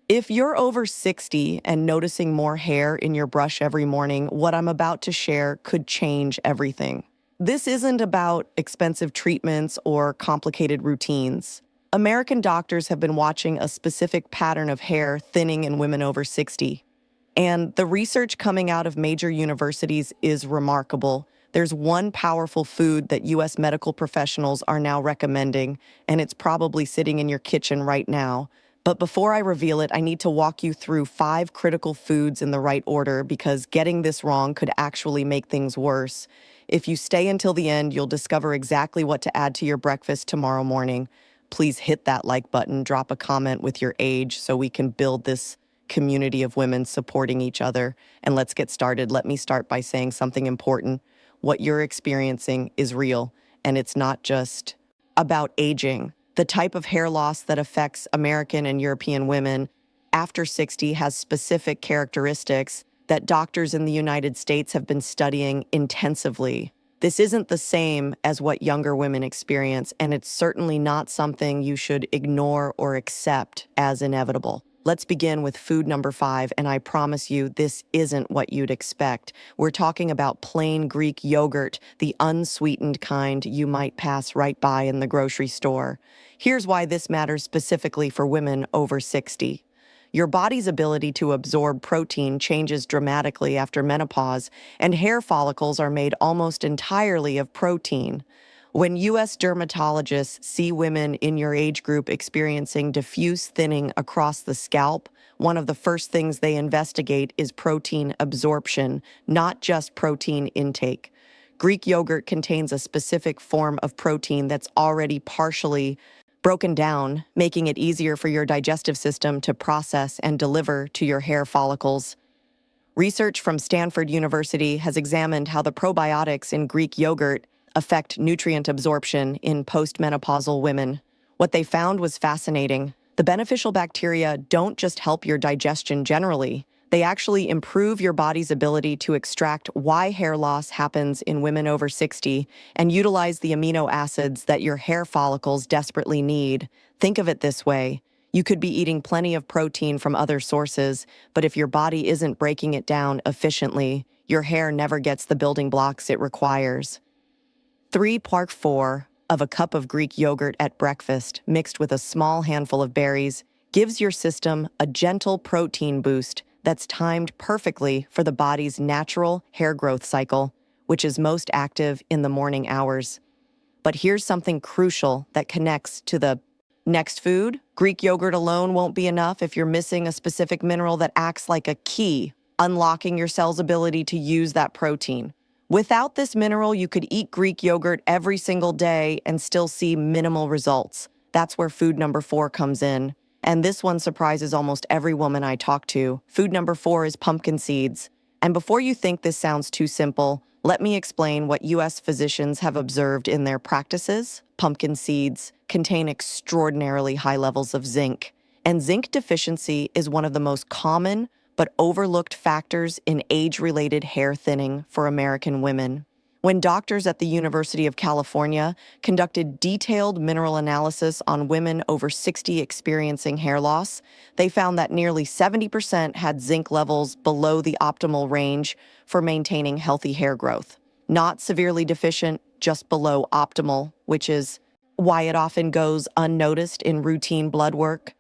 If you're over 60 and noticing more hair in your brush every morning, what I'm about to share could change everything. This isn't about expensive treatments or complicated routines. American doctors have been watching a specific pattern of hair thinning in women over 60. And the research coming out of major universities is remarkable. There's one powerful food that US medical professionals are now recommending, and it's probably sitting in your kitchen right now. But before I reveal it, I need to walk you through 5 critical foods in the right order because getting this wrong could actually make things worse. If you stay until the end, you'll discover exactly what to add to your breakfast tomorrow morning. Please hit that like button, drop a comment with your age so we can build this community of women supporting each other. And let's get started. Let me start by saying something important. What you're experiencing is real, and it's not just about aging. The type of hair loss that affects American and European women after 60 has specific characteristics that doctors in the United States have been studying intensively. This isn't the same as what younger women experience, and it's certainly not something you should ignore or accept as inevitable. Let's begin with food number 5, and I promise you this isn't what you'd expect. We're talking about plain Greek yogurt, the unsweetened kind you might pass right by in the grocery store. Here's why this matters specifically for women over 60. Your body's ability to absorb protein changes dramatically after menopause, and hair follicles are made almost entirely of protein. When U.S. dermatologists see women in your age group experiencing diffuse thinning across the scalp, one of the first things they investigate is protein absorption, not just protein intake. Greek yogurt contains a specific form of protein that's already partially broken down, making it easier for your digestive system to process and deliver to your hair follicles. Research from Stanford University has examined how the probiotics in Greek yogurt affect nutrient absorption in postmenopausal women. What they found was fascinating. The beneficial bacteria don't just help your digestion generally, they actually improve your body's ability to extract why hair loss happens in women over 60 and utilize the amino acids that your hair follicles desperately need. Think of it this way. You could be eating plenty of protein from other sources, but if your body isn't breaking it down efficiently, your hair never gets the building blocks it requires. 3 part 4 of a cup of Greek yogurt at breakfast mixed with a small handful of berries gives your system a gentle protein boost that's timed perfectly for the body's natural hair growth cycle, which is most active in the morning hours. But here's something crucial that connects to the next food. Greek yogurt alone won't be enough if you're missing a specific mineral that acts like a key, unlocking your cell's ability to use that protein. Without this mineral, you could eat Greek yogurt every single day and still see minimal results. That's where food number 4 comes in. And this one surprises almost every woman I talk to. Food number 4 is pumpkin seeds. And before you think this sounds too simple, let me explain what US physicians have observed in their practices. Pumpkin seeds contain extraordinarily high levels of zinc. And zinc deficiency is one of the most common but overlooked factors in age-related hair thinning for American women. When doctors at the University of California conducted detailed mineral analysis on women over 60 experiencing hair loss, they found that nearly 70% had zinc levels below the optimal range for maintaining healthy hair growth. Not severely deficient, just below optimal, which is why it often goes unnoticed in routine blood work.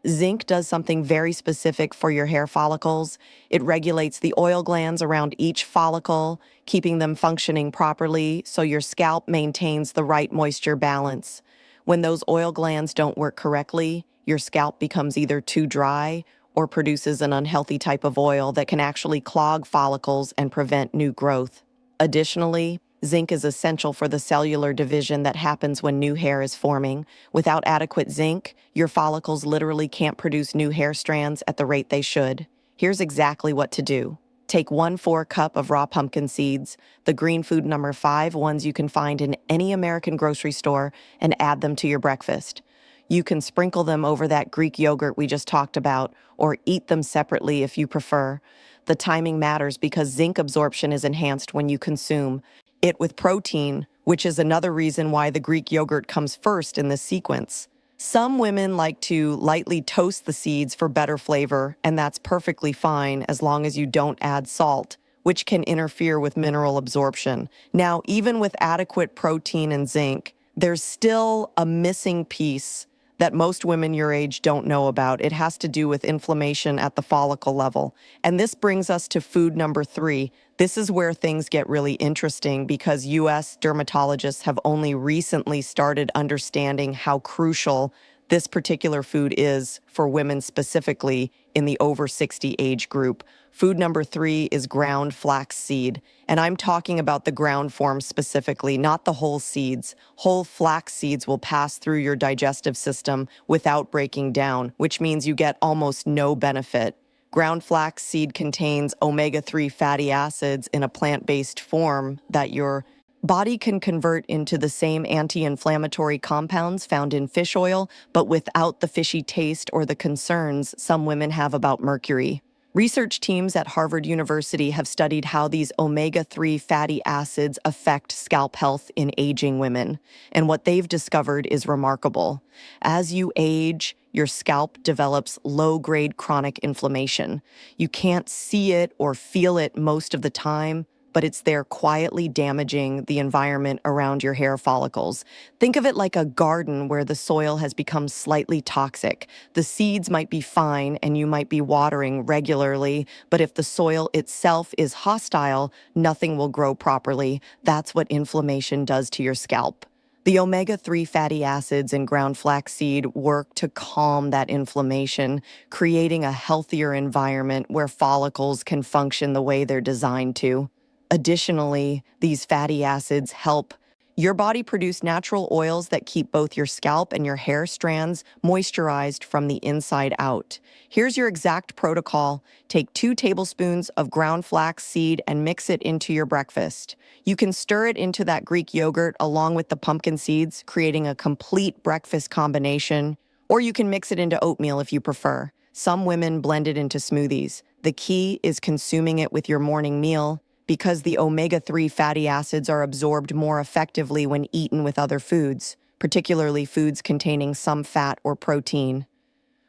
Zinc does something very specific for your hair follicles. It regulates the oil glands around each follicle, keeping them functioning properly so your scalp maintains the right moisture balance. When those oil glands don't work correctly, your scalp becomes either too dry or produces an unhealthy type of oil that can actually clog follicles and prevent new growth. Additionally, zinc is essential for the cellular division that happens when new hair is forming. Without adequate zinc, your follicles literally can't produce new hair strands at the rate they should. Here's exactly what to do. Take 1/4 cup of raw pumpkin seeds, the green food number 5, ones you can find in any American grocery store, and add them to your breakfast. You can sprinkle them over that Greek yogurt we just talked about, or eat them separately if you prefer. The timing matters because zinc absorption is enhanced when you consume it with protein, which is another reason why the Greek yogurt comes first in this sequence. Some women like to lightly toast the seeds for better flavor, and that's perfectly fine as long as you don't add salt, which can interfere with mineral absorption. Now, even with adequate protein and zinc, there's still a missing piece that most women your age don't know about. It has to do with inflammation at the follicle level. And this brings us to food number 3. This is where things get really interesting because US dermatologists have only recently started understanding how crucial this particular food is for women specifically in the over 60 age group. Food number 3 is ground flax seed. And I'm talking about the ground form specifically, not the whole seeds. Whole flax seeds will pass through your digestive system without breaking down, which means you get almost no benefit. Ground flax seed contains omega-3 fatty acids in a plant-based form that your body can convert into the same anti-inflammatory compounds found in fish oil, but without the fishy taste or the concerns some women have about mercury. Research teams at Harvard University have studied how these omega-3 fatty acids affect scalp health in aging women, and what they've discovered is remarkable. As you age, your scalp develops low-grade chronic inflammation. You can't see it or feel it most of the time, but it's there quietly damaging the environment around your hair follicles. Think of it like a garden where the soil has become slightly toxic. The seeds might be fine and you might be watering regularly, but if the soil itself is hostile, nothing will grow properly. That's what inflammation does to your scalp. The omega-3 fatty acids in ground flaxseed work to calm that inflammation, creating a healthier environment where follicles can function the way they're designed to. Additionally, these fatty acids help your body produce natural oils that keep both your scalp and your hair strands moisturized from the inside out. Here's your exact protocol. Take 2 tablespoons of ground flax seed and mix it into your breakfast. You can stir it into that Greek yogurt along with the pumpkin seeds, creating a complete breakfast combination, or you can mix it into oatmeal if you prefer. Some women blend it into smoothies. The key is consuming it with your morning meal, because the omega-3 fatty acids are absorbed more effectively when eaten with other foods, particularly foods containing some fat or protein.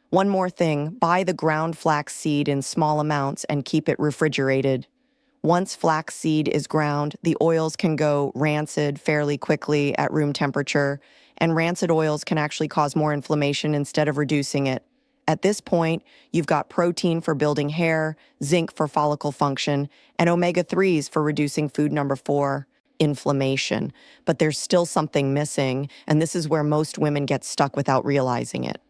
One more thing, buy the ground flax seed in small amounts and keep it refrigerated. Once flax seed is ground, the oils can go rancid fairly quickly at room temperature, and rancid oils can actually cause more inflammation instead of reducing it. At this point, you've got protein for building hair, zinc for follicle function, and omega-3s for reducing food number 4, inflammation. But there's still something missing, and this is where most women get stuck without realizing it.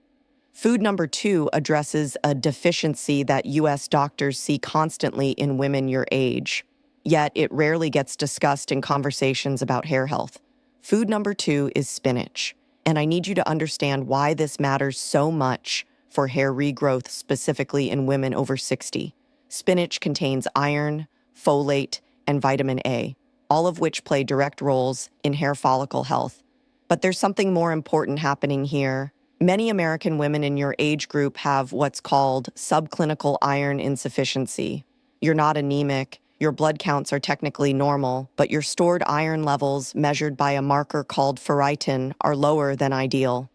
Food number 2 addresses a deficiency that US doctors see constantly in women your age, yet it rarely gets discussed in conversations about hair health. Food number 2 is spinach, and I need you to understand why this matters so much for hair regrowth, specifically in women over 60. Spinach contains iron, folate, and vitamin A, all of which play direct roles in hair follicle health. But there's something more important happening here. Many American women in your age group have what's called subclinical iron insufficiency. You're not anemic, your blood counts are technically normal, but your stored iron levels, measured by a marker called ferritin, are lower than ideal.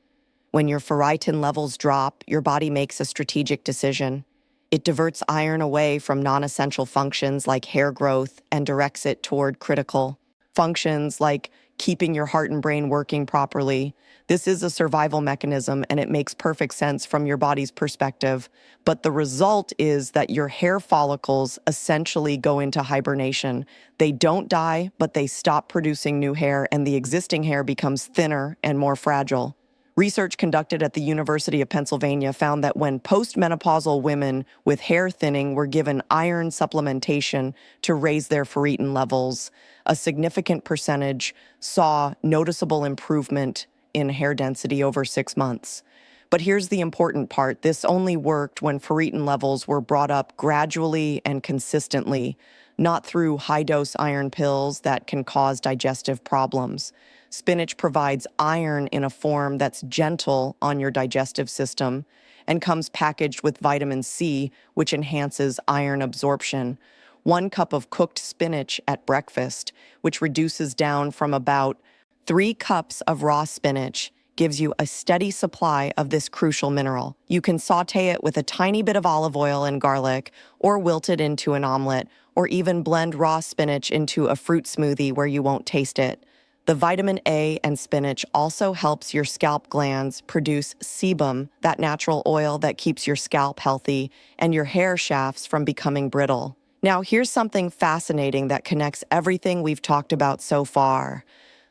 When your ferritin levels drop, your body makes a strategic decision. It diverts iron away from non-essential functions like hair growth and directs it toward critical functions like keeping your heart and brain working properly. This is a survival mechanism, and it makes perfect sense from your body's perspective. But the result is that your hair follicles essentially go into hibernation. They don't die, but they stop producing new hair, and the existing hair becomes thinner and more fragile. Research conducted at the University of Pennsylvania found that when postmenopausal women with hair thinning were given iron supplementation to raise their ferritin levels, a significant percentage saw noticeable improvement in hair density over 6 months. But here's the important part. This only worked when ferritin levels were brought up gradually and consistently, not through high-dose iron pills that can cause digestive problems. Spinach provides iron in a form that's gentle on your digestive system and comes packaged with vitamin C, which enhances iron absorption. 1 cup of cooked spinach at breakfast, which reduces down from about 3 cups of raw spinach, gives you a steady supply of this crucial mineral. You can saute it with a tiny bit of olive oil and garlic, or wilt it into an omelet, or even blend raw spinach into a fruit smoothie where you won't taste it. The vitamin A and spinach also helps your scalp glands produce sebum, that natural oil that keeps your scalp healthy and your hair shafts from becoming brittle. Now, here's something fascinating that connects everything we've talked about so far.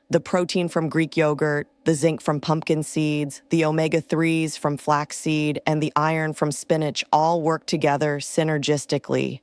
The protein from Greek yogurt, the zinc from pumpkin seeds, the omega-3s from flaxseed, and the iron from spinach all work together synergistically.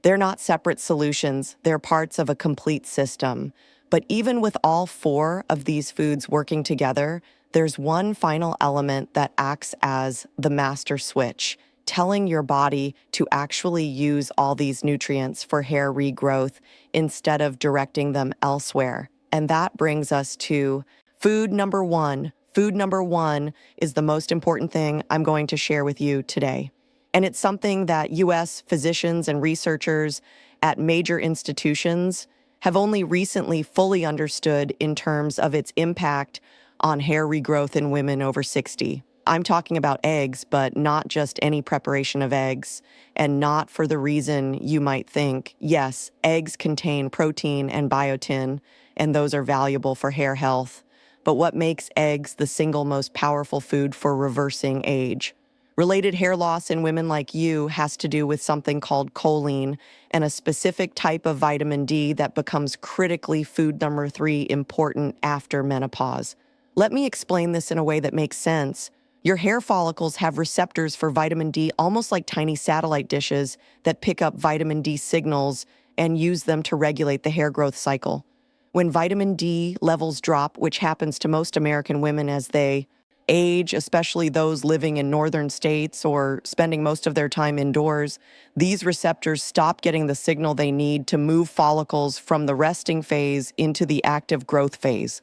They're not separate solutions, they're parts of a complete system. But even with all four of these foods working together, there's one final element that acts as the master switch, telling your body to actually use all these nutrients for hair regrowth instead of directing them elsewhere. And that brings us to food number one. Food number one is the most important thing I'm going to share with you today. And it's something that U.S. physicians and researchers at major institutions have only recently fully understood in terms of its impact on hair regrowth in women over 60. I'm talking about eggs, but not just any preparation of eggs, and not for the reason you might think. Yes, eggs contain protein and biotin, and those are valuable for hair health. But what makes eggs the single most powerful food for reversing age? Related hair loss in women like you has to do with something called choline and a specific type of vitamin D that becomes critically food number 3 important after menopause. Let me explain this in a way that makes sense. Your hair follicles have receptors for vitamin D almost like tiny satellite dishes that pick up vitamin D signals and use them to regulate the hair growth cycle. When vitamin D levels drop, which happens to most American women as they age, especially those living in northern states or spending most of their time indoors, these receptors stop getting the signal they need to move follicles from the resting phase into the active growth phase.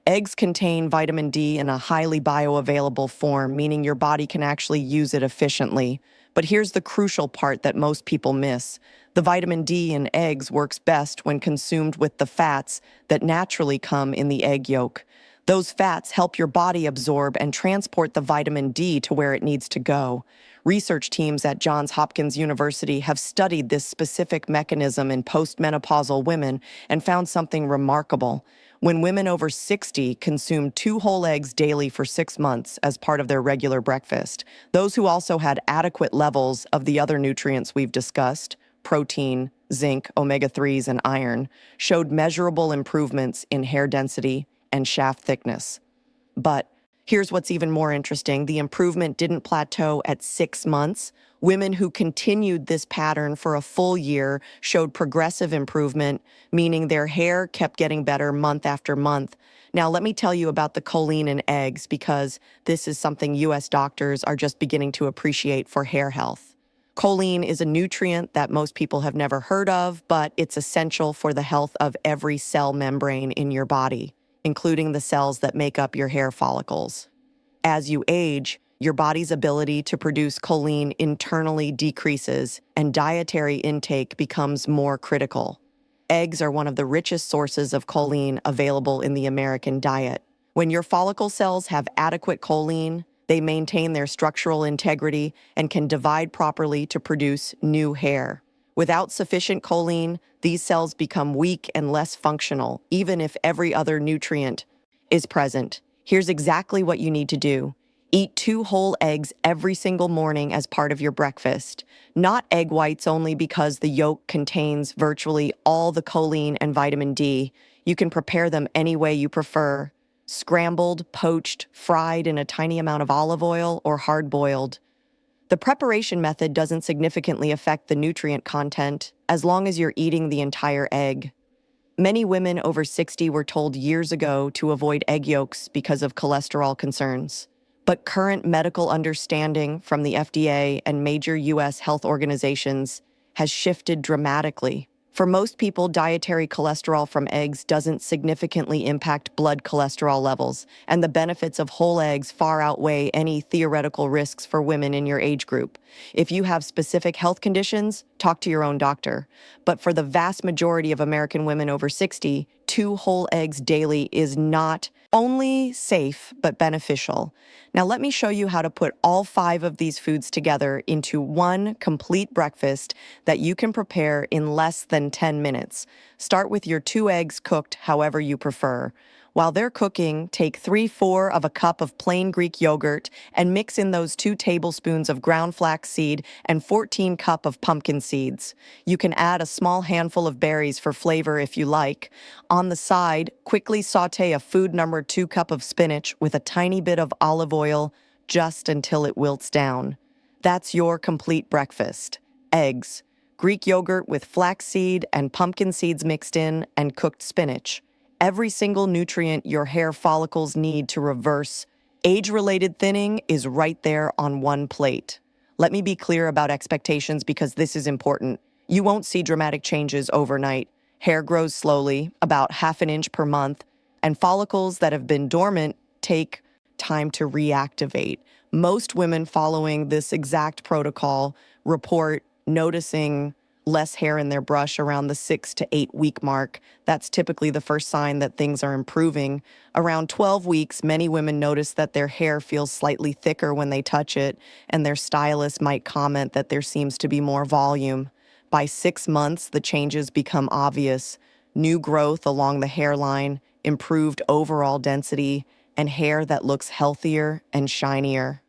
Eggs contain vitamin D in a highly bioavailable form, meaning your body can actually use it efficiently. But here's the crucial part that most people miss. The vitamin D in eggs works best when consumed with the fats that naturally come in the egg yolk. Those fats help your body absorb and transport the vitamin D to where it needs to go. Research teams at Johns Hopkins University have studied this specific mechanism in postmenopausal women and found something remarkable. When women over 60 consumed 2 whole eggs daily for 6 months as part of their regular breakfast, those who also had adequate levels of the other nutrients we've discussed, protein, zinc, omega-3s, and iron, showed measurable improvements in hair density and shaft thickness. But here's what's even more interesting. The improvement didn't plateau at 6 months. Women who continued this pattern for a full year showed progressive improvement, meaning their hair kept getting better month after month. Now, let me tell you about the choline in eggs, because this is something U.S. doctors are just beginning to appreciate for hair health. Choline is a nutrient that most people have never heard of, but it's essential for the health of every cell membrane in your body, including the cells that make up your hair follicles. As you age, your body's ability to produce choline internally decreases, and dietary intake becomes more critical. Eggs are one of the richest sources of choline available in the American diet. When your follicle cells have adequate choline, they maintain their structural integrity and can divide properly to produce new hair. Without sufficient choline, these cells become weak and less functional, even if every other nutrient is present. Here's exactly what you need to do. Eat 2 whole eggs every single morning as part of your breakfast. Not egg whites only, because the yolk contains virtually all the choline and vitamin D. You can prepare them any way you prefer: scrambled, poached, fried in a tiny amount of olive oil, or hard-boiled. The preparation method doesn't significantly affect the nutrient content as long as you're eating the entire egg. Many women over 60 were told years ago to avoid egg yolks because of cholesterol concerns. But current medical understanding from the FDA and major U.S. health organizations has shifted dramatically. For most people, dietary cholesterol from eggs doesn't significantly impact blood cholesterol levels, and the benefits of whole eggs far outweigh any theoretical risks for women in your age group. If you have specific health conditions, talk to your own doctor. But for the vast majority of American women over 60, 2 whole eggs daily is not only safe, but beneficial. Now, let me show you how to put all 5 of these foods together into one complete breakfast that you can prepare in less than 10 minutes. Start with your 2 eggs cooked however you prefer. While they're cooking, take 3/4 of a cup of plain Greek yogurt and mix in those 2 tablespoons of ground flaxseed and 14 cup of pumpkin seeds. You can add a small handful of berries for flavor if you like. On the side, quickly saute a food number 2 cup of spinach with a tiny bit of olive oil just until it wilts down. That's your complete breakfast. Eggs, Greek yogurt with flaxseed and pumpkin seeds mixed in, and cooked spinach. Every single nutrient your hair follicles need to reverse age-related thinning is right there on one plate. Let me be clear about expectations because this is important. You won't see dramatic changes overnight. Hair grows slowly, about half an inch per month, and follicles that have been dormant take time to reactivate. Most women following this exact protocol report noticing less hair in their brush around the 6 to 8 week mark. That's typically the first sign that things are improving. Around 12 weeks, many women notice that their hair feels slightly thicker when they touch it, and their stylist might comment that there seems to be more volume. By 6 months, the changes become obvious. New growth along the hairline, improved overall density, and hair that looks healthier and shinier.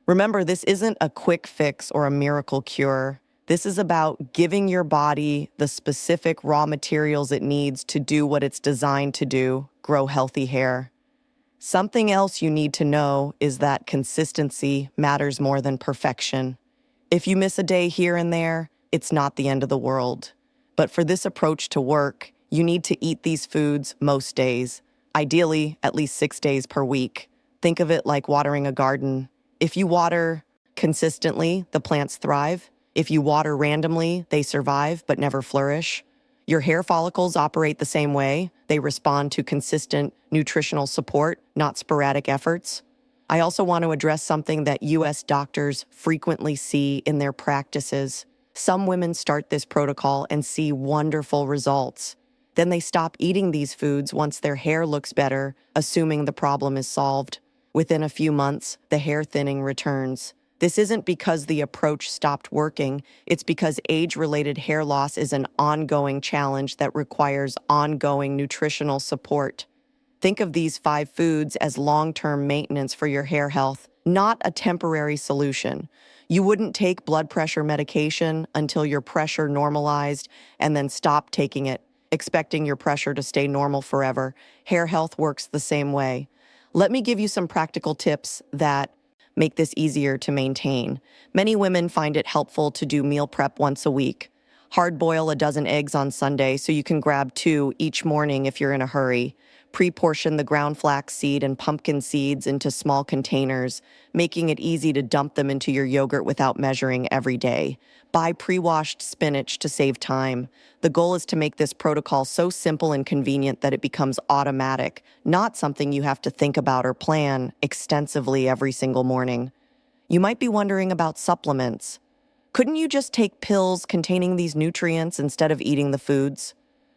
Remember, this isn't a quick fix or a miracle cure. This is about giving your body the specific raw materials it needs to do what it's designed to do, grow healthy hair. Something else you need to know is that consistency matters more than perfection. If you miss a day here and there, it's not the end of the world. But for this approach to work, you need to eat these foods most days, ideally at least 6 days per week. Think of it like watering a garden. If you water consistently, the plants thrive. If you water randomly, they survive but never flourish. Your hair follicles operate the same way. They respond to consistent nutritional support, not sporadic efforts. I also want to address something that U.S. doctors frequently see in their practices. Some women start this protocol and see wonderful results. Then they stop eating these foods once their hair looks better, assuming the problem is solved. Within a few months, the hair thinning returns. This isn't because the approach stopped working, it's because age-related hair loss is an ongoing challenge that requires ongoing nutritional support. Think of these 5 foods as long-term maintenance for your hair health, not a temporary solution. You wouldn't take blood pressure medication until your pressure normalized and then stop taking it, expecting your pressure to stay normal forever. Hair health works the same way. Let me give you some practical tips that make this easier to maintain. Many women find it helpful to do meal prep once a week. Hard boil a dozen eggs on Sunday so you can grab 2 each morning if you're in a hurry. Pre-portion the ground flax seed and pumpkin seeds into small containers, making it easy to dump them into your yogurt without measuring every day. Buy pre-washed spinach to save time. The goal is to make this protocol so simple and convenient that it becomes automatic, not something you have to think about or plan extensively every single morning. You might be wondering about supplements. Couldn't you just take pills containing these nutrients instead of eating the foods?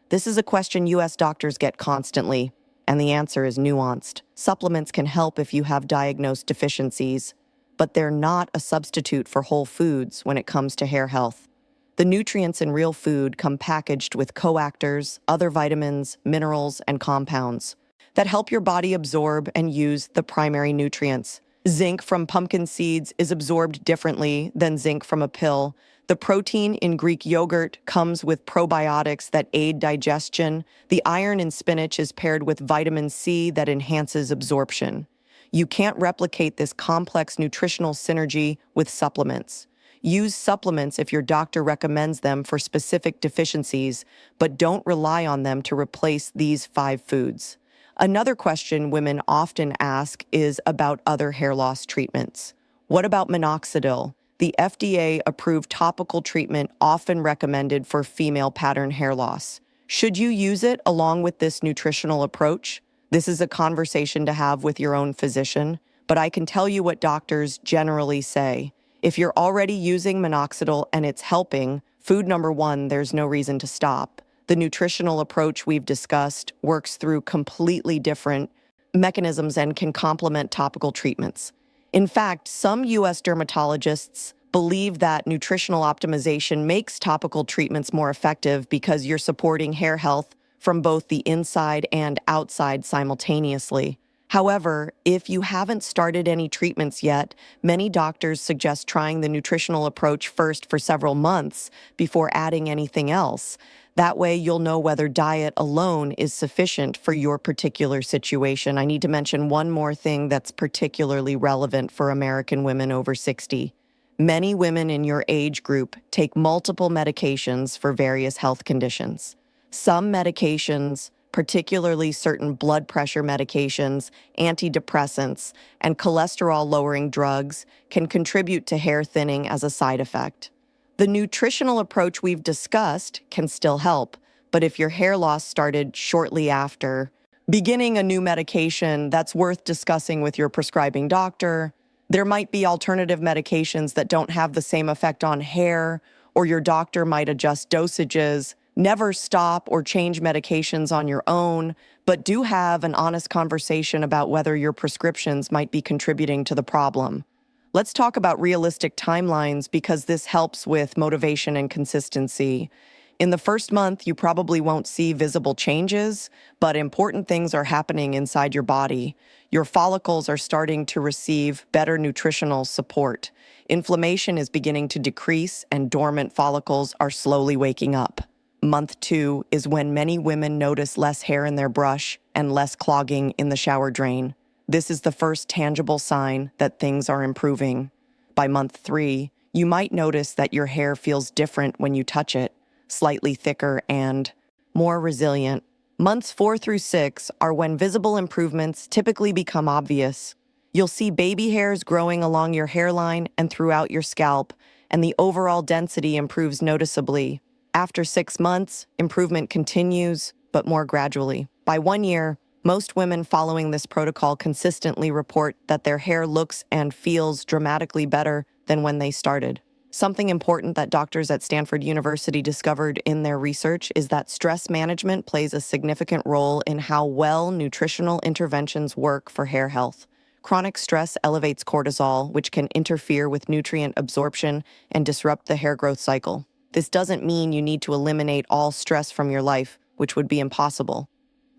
This is a question U.S. doctors get constantly, and the answer is nuanced. Supplements can help if you have diagnosed deficiencies, but they're not a substitute for whole foods when it comes to hair health. The nutrients in real food come packaged with coactors, other vitamins, minerals, and compounds that help your body absorb and use the primary nutrients. Zinc from pumpkin seeds is absorbed differently than zinc from a pill. The protein in Greek yogurt comes with probiotics that aid digestion. The iron in spinach is paired with vitamin C that enhances absorption. You can't replicate this complex nutritional synergy with supplements. Use supplements if your doctor recommends them for specific deficiencies, but don't rely on them to replace these 5 foods. Another question women often ask is about other hair loss treatments. What about minoxidil, the FDA-approved topical treatment often recommended for female pattern hair loss? Should you use it along with this nutritional approach? This is a conversation to have with your own physician, but I can tell you what doctors generally say. If you're already using minoxidil and it's helping, food number 1, there's no reason to stop. The nutritional approach we've discussed works through completely different mechanisms and can complement topical treatments. In fact, some U.S. dermatologists believe that nutritional optimization makes topical treatments more effective because you're supporting hair health from both the inside and outside simultaneously. However, if you haven't started any treatments yet, many doctors suggest trying the nutritional approach first for several months before adding anything else. That way, you'll know whether diet alone is sufficient for your particular situation. I need to mention one more thing that's particularly relevant for American women over 60. Many women in your age group take multiple medications for various health conditions. Some medications, particularly certain blood pressure medications, antidepressants, and cholesterol-lowering drugs, can contribute to hair thinning as a side effect. The nutritional approach we've discussed can still help, but if your hair loss started shortly after beginning a new medication, that's worth discussing with your prescribing doctor. There might be alternative medications that don't have the same effect on hair, or your doctor might adjust dosages. Never stop or change medications on your own, but do have an honest conversation about whether your prescriptions might be contributing to the problem. Let's talk about realistic timelines because this helps with motivation and consistency. In the first month, you probably won't see visible changes, but important things are happening inside your body. Your follicles are starting to receive better nutritional support. Inflammation is beginning to decrease, and dormant follicles are slowly waking up. Month 2 is when many women notice less hair in their brush and less clogging in the shower drain. This is the first tangible sign that things are improving. By month 3, you might notice that your hair feels different when you touch it, slightly thicker and more resilient. Months 4 through 6 are when visible improvements typically become obvious. You'll see baby hairs growing along your hairline and throughout your scalp, and the overall density improves noticeably. After 6 months, improvement continues, but more gradually. By 1 year, most women following this protocol consistently report that their hair looks and feels dramatically better than when they started. Something important that doctors at Stanford University discovered in their research is that stress management plays a significant role in how well nutritional interventions work for hair health. Chronic stress elevates cortisol, which can interfere with nutrient absorption and disrupt the hair growth cycle. This doesn't mean you need to eliminate all stress from your life, which would be impossible.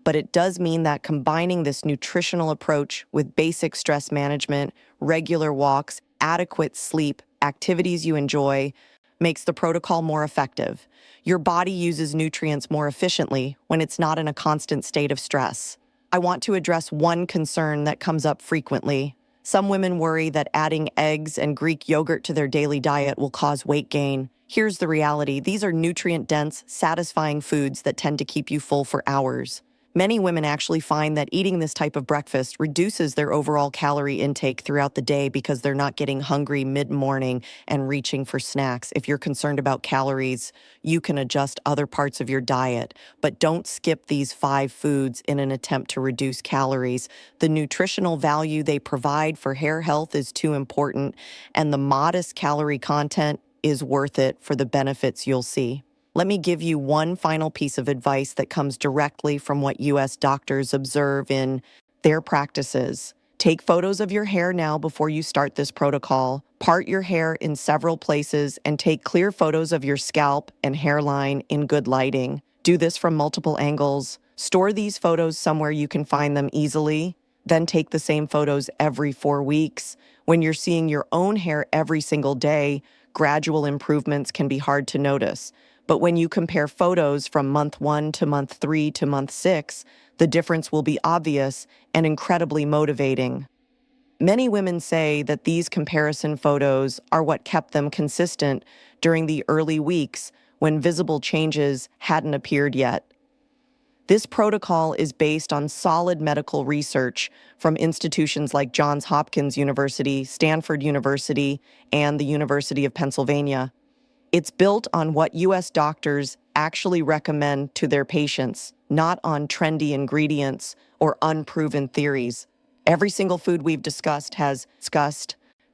But it does mean that combining this nutritional approach with basic stress management, regular walks, adequate sleep, activities you enjoy, makes the protocol more effective. Your body uses nutrients more efficiently when it's not in a constant state of stress. I want to address one concern that comes up frequently. Some women worry that adding eggs and Greek yogurt to their daily diet will cause weight gain. Here's the reality: these are nutrient-dense, satisfying foods that tend to keep you full for hours. Many women actually find that eating this type of breakfast reduces their overall calorie intake throughout the day because they're not getting hungry mid-morning and reaching for snacks. If you're concerned about calories, you can adjust other parts of your diet, but don't skip these 5 foods in an attempt to reduce calories. The nutritional value they provide for hair health is too important, and the modest calorie content is worth it for the benefits you'll see. Let me give you one final piece of advice that comes directly from what U.S. doctors observe in their practices. Take photos of your hair now before you start this protocol. Part your hair in several places and take clear photos of your scalp and hairline in good lighting. Do this from multiple angles. Store these photos somewhere you can find them easily. Then take the same photos every 4 weeks. When you're seeing your own hair every single day, gradual improvements can be hard to notice. But when you compare photos from month 1 to month 3 to month 6, the difference will be obvious and incredibly motivating. Many women say that these comparison photos are what kept them consistent during the early weeks when visible changes hadn't appeared yet. This protocol is based on solid medical research from institutions like Johns Hopkins University, Stanford University, and the University of Pennsylvania. It's built on what U.S. doctors actually recommend to their patients, not on trendy ingredients or unproven theories. Every single food we've discussed has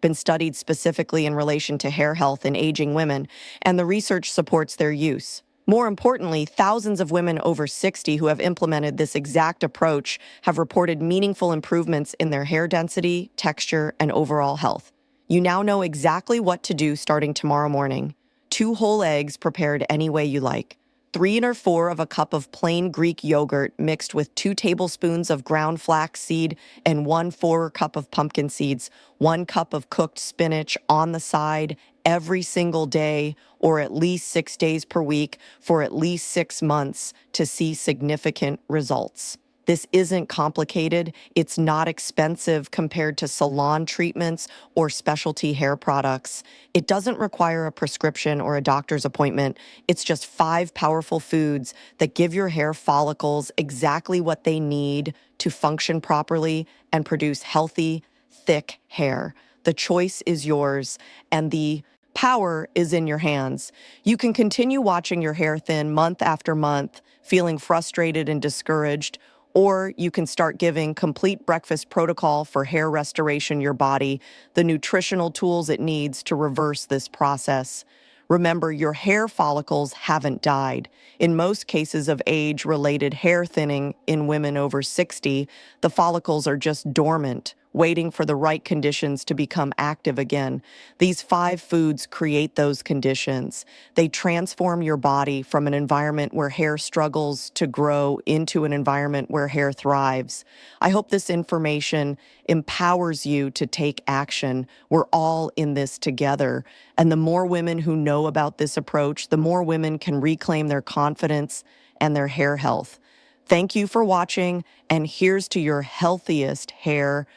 been studied specifically in relation to hair health in aging women, and the research supports their use. More importantly, thousands of women over 60 who have implemented this exact approach have reported meaningful improvements in their hair density, texture, and overall health. You now know exactly what to do starting tomorrow morning. 2 whole eggs prepared any way you like. 3 or 4 of a cup of plain Greek yogurt mixed with 2 tablespoons of ground flax seed and 1/4 cup of pumpkin seeds, 1 cup of cooked spinach on the side every single day or at least 6 days per week for at least 6 months to see significant results. This isn't complicated. It's not expensive compared to salon treatments or specialty hair products. It doesn't require a prescription or a doctor's appointment. It's just 5 powerful foods that give your hair follicles exactly what they need to function properly and produce healthy, thick hair. The choice is yours, and the power is in your hands. You can continue watching your hair thin month after month, feeling frustrated and discouraged, or you can start giving complete breakfast protocol for hair restoration your body, the nutritional tools it needs to reverse this process. Remember, your hair follicles haven't died. In most cases of age-related hair thinning in women over 60, the follicles are just dormant, waiting for the right conditions to become active again. These 5 foods create those conditions. They transform your body from an environment where hair struggles to grow into an environment where hair thrives. I hope this information empowers you to take action. We're all in this together. And the more women who know about this approach, the more women can reclaim their confidence and their hair health. Thank you for watching, and here's to your healthiest hair,